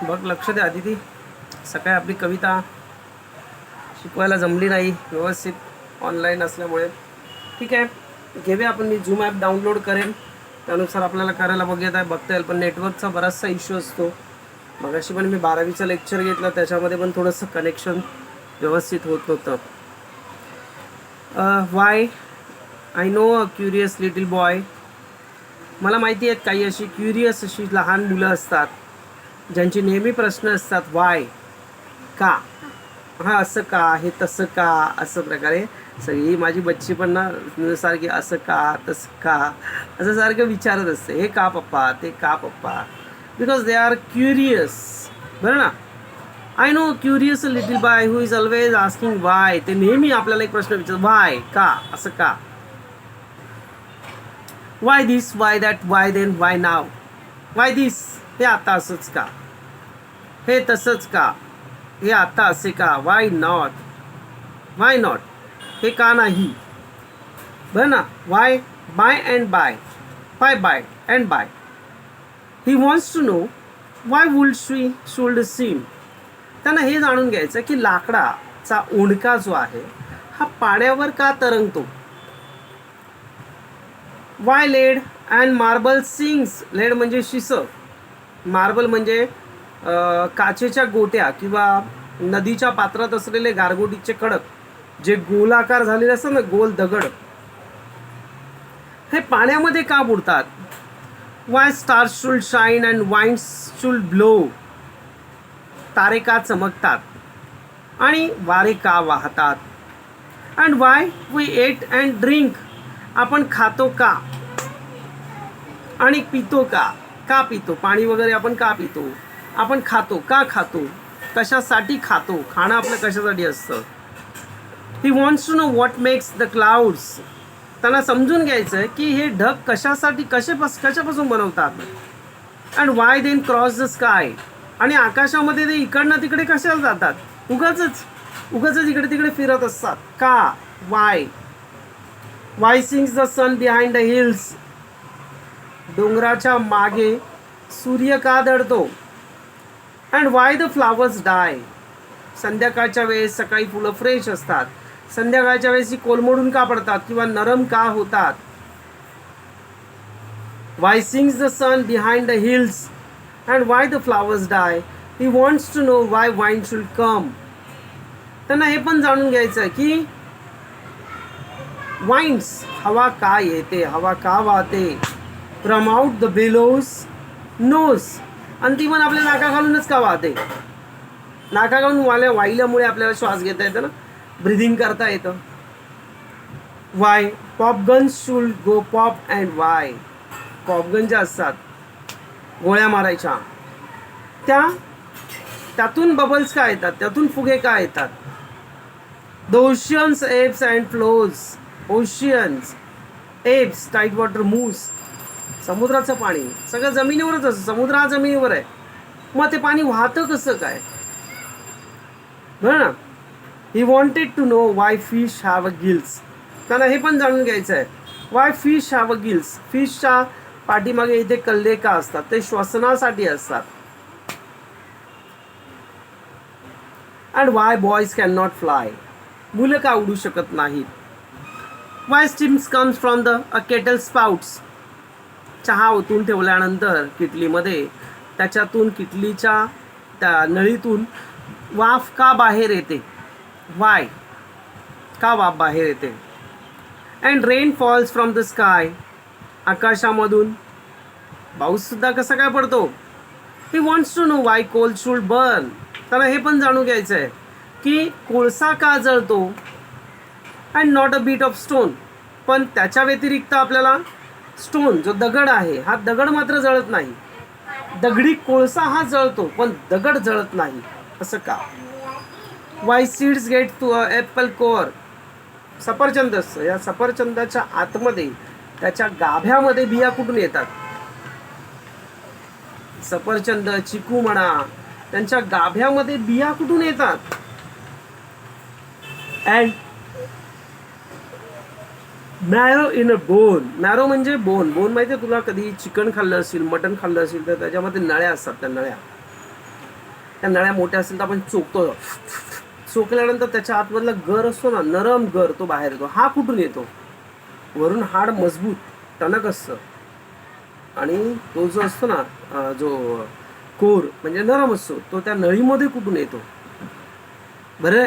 बघ, लक्ष दे आदिती. सकाळी आपली कविता शिकवायला जमली नाही व्यवस्थित ऑनलाईन असल्यामुळे. ठीक आहे, घेऊया आपण. मी झूम ॲप डाउनलोड करेन, त्यानुसार आपल्याला करायला बघता येईल. पण नेटवर्कचा बराचसा इश्यू असतो. मगाशी पण मी 12वीचं लेक्चर घेतलं, त्याच्यामध्ये पण थोडंसं कनेक्शन व्यवस्थित होत नव्हतं. Y I know a curious little boy. मला माहिती आहेत काही अशी क्युरियस अशी लहान मुलं असतात ज्यांचे नेहमी प्रश्न असतात, वाय, का, हां असं का, हे तसं का, असं प्रकारे. सगळी माझी बच्ची पण ना सारखी असं का तसं का असं सारखं विचारत असते. हे का पप्पा, ते का पप्पा, बिकॉज दे आर क्युरियस. बरं ना. I know curious little boy who is always asking why. ते नेहमी आपल्याला एक प्रश्न विचारतात, वाय, का, असं का, why this, why that, why then, why now, why this, हे आता असंच का, हे तसंच का, हे आता असे का, वाय नॉट, वाय नॉट, हे का नाही. बरं ना. Why, by and by, by and by. He wants to know why would she should seem. त्यांना हे जाणून घ्यायचं की लाकडाचा ओंडका जो आहे हा पाण्यावर का तरंगतो. Why lead and marble sinks. Lead म्हणजे शिसं, मार्बल म्हणजे काचेच्या गोट्या किंवा नदीच्या पात्रात असलेले गारगोटीचे खडक, जे गोलाकार झालेले असतात ना, गोल दगड, हे पाण्यामध्ये का बुडतात. Why stars should shine and winds should blow. तारे का चमकतात आणि वारे का वाहतात. And why we eat and drink. आपण खातो का आणि पितो का पितो, पाणी वगैरे आपण का पितो, आपण खातो का खातो, कशासाठी खातो, खाणं आपलं कशासाठी असतं. He wants to know what makes the clouds. त्यांना समजून घ्यायचं आहे की हे ढग कशासाठी कशापासून बनवतात. And why then cross the sky. आणि आकाशामध्ये ते इकडनं तिकडे कशाला जातात, उगाच इकडे तिकडे फिरत असतात का, why. Why sings the sun behind the hills. डोंगराच्या मागे सूर्य का दडतो. And why the flowers die. संध्याकाळच्या वेळेस सकाळी फुलं फ्रेश असतात, संध्याकाळच्या वेळेस ही कोलमडून का पडतात किंवा नरम का होतात. Why sings the sun behind the hills and why the flowers die. He wants to know why wind should come. त्यांना हे पण जाणून घ्यायचं की वाइंड्स, हवा का येते, हवा का वाहते. From out the bellows nose. आणि ती पण आपल्या नाका घालूनच का वाहते. नाका घालून वाहिल्यामुळे आपल्याला श्वास घेता येतं ना, ब्रिदिंग करता येतं. Why popguns should go pop and why. Popgun ज्या असतात गोळ्या मारायच्या, त्यातून बबल्स का येतात, त्यातून फुगे का येतात. The oceans ebbs and flows. Oceans, ebbs, tide water, मूस, समुद्राचं पाणी सगळं जमिनीवरच असतं. समुद्र हा जमिनीवर आहे, मग ते पाणी वाहतं कसं काय. बरं ना. He wanted to know why fish have a gills. त्यांना हे पण जाणून घ्यायचं आहे, why fish have a gills. फिशच्या पाठीमागे इथे कल्ले का असतात, ते श्वसनासाठी असतात. And why boys cannot fly. मुलं का उडू शकत नाहीत. Why steams comes from the kettle spouts. चहा ओतून ठेवल्यानंतर किटलीमध्ये, त्याच्यातून किटलीच्या त्या नळीतून वाफ का बाहेर येते. वाय, का वाफ बाहेर येते. And rain falls from the sky. आकाशामधून पाऊससुद्धा कसा काय पडतो. He wants to know why coal should burn. त्याला हे पण जाणून घ्यायचं आहे की कोळसा का जळतो. And not a bit of stone. पण त्याच्या व्यतिरिक्त आपल्याला स्टोन जो दगड आहे, हा दगड मात्र जळत नाही. दगडी कोळसा हा जळतो पण दगड जळत नाही, असं का. Why seeds get to a apple core. सफरचंद असतं, या सफरचंदाच्या आतमध्ये त्याच्या गाभ्यामध्ये बिया कुठून येतात. सफरचंद, चिकू म्हणा, त्यांच्या गाभ्यामध्ये बिया कुठून येतात. And marrow in a bone. Marrow म्हणजे बोन. बोन माहिती आहे तुला, कधी चिकन खाल्लं असेल, मटन खाल्लं असेल तर त्याच्यामध्ये नळ्या असतात, त्या नळ्या. त्या नळ्या मोठ्या असेल तर आपण चोखतो, चोखल्यानंतर त्याच्या आतमधला गर असतो ना, नरम गर, तो बाहेर येतो. हा कुठून येतो? वरून हाड मजबूत टणक असतं आणि तो जो असतो ना, जो कोर म्हणजे नरम असतो, तो त्या नळीमध्ये कुठून येतो? बरं,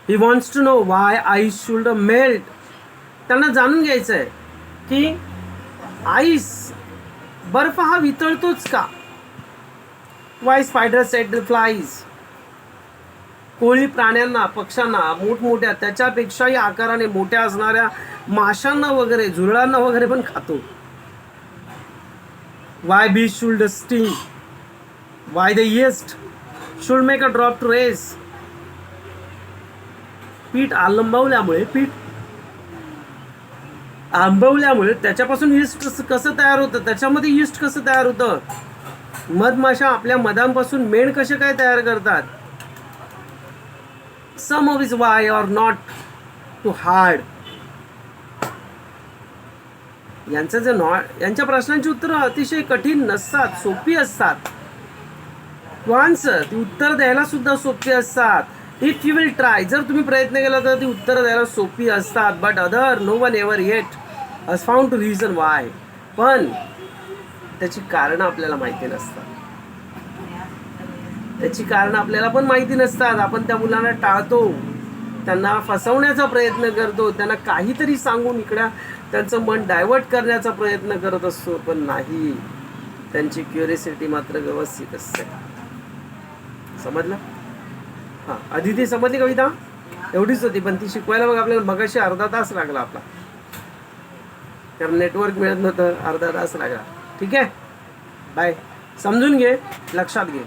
he wants to know why ice should melt. त्यांना जाणून घ्यायचं आहे की आईस, बर्फ हा वितळतोच का? Why spiders eat the flies. कोळी प्राण्यांना, पक्ष्यांना, मोठमोठ्या त्याच्यापेक्षाही आकाराने मोठ्या असणाऱ्या माशांना वगैरे, झुरळांना वगैरे पण खातो. Why bee should sting, why the yeast should make a drop to rise. पीठ आंबवल्यामुळे त्याच्यापासून यीस्ट कसं तयार होतं, त्याच्यामध्ये यीस्ट कसं तयार होतं? मधमाशा आपल्या मधांपासून मेण कसे काय तयार करतात? Some of is why or not too hard. यांच्या प्रश्नांची उत्तरं अतिशय कठीण नसतात, सोपी असतात. टू आन्सर, ती उत्तर द्यायला सुद्धा सोपी असतात. इफ यू विल ट्राय, जर तुम्ही प्रयत्न केला तर ती उत्तरं द्यायला सोपी असतात. But no one ever yet has found to reason why. पण त्याची कारणं आपल्याला माहिती नसतात. त्याची कारणं आपल्याला पण माहिती नसतात. आपण त्या मुलांना टाळतो, त्यांना फसवण्याचा प्रयत्न करतो, त्यांना काहीतरी सांगून इकडं त्यांचं मन डायव्हर्ट करण्याचा प्रयत्न करत असतो. पण नाही, त्यांची क्युरियोसिटी मात्र व्यवस्थित असते. समजलं? हां, आधी ती समजली कविता? एवढीच होती, पण ती शिकवायला बघ आपल्याला मगाशी अर्धा तास लागला आपला, कारण नेटवर्क मिळत नव्हतं. अर्धा तास लागला. ठीक आहे, बाय. समजून घे, लक्षात घे.